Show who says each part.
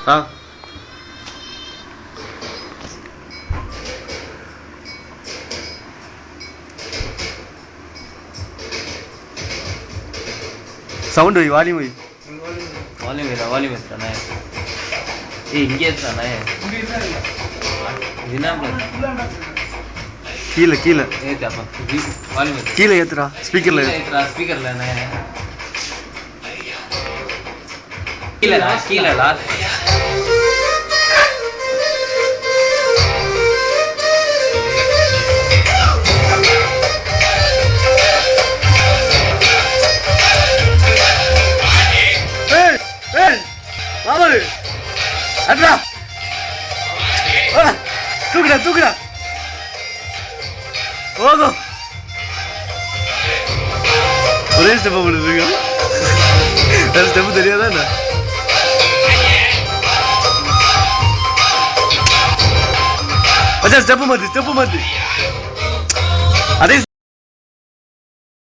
Speaker 1: ஆ sound வை, volume வை.
Speaker 2: Volume தானே. இங்கே தானே.
Speaker 1: கீழே கீழே
Speaker 2: ஏத்தாப்பா. வால்யூம்
Speaker 1: கீழே ஏத்துடா. ஸ்பீக்கர்ல
Speaker 2: ஸ்பீக்கர்ல கீழடா.
Speaker 1: மாமரு அட்ரா தூக்குடா தூக்குடா போதும். ஒரே ஸ்டெப் பண்ணுங்க. வேற ஸ்டெப் தெரியாதா என்ன? ஸ்டெப் மாத்து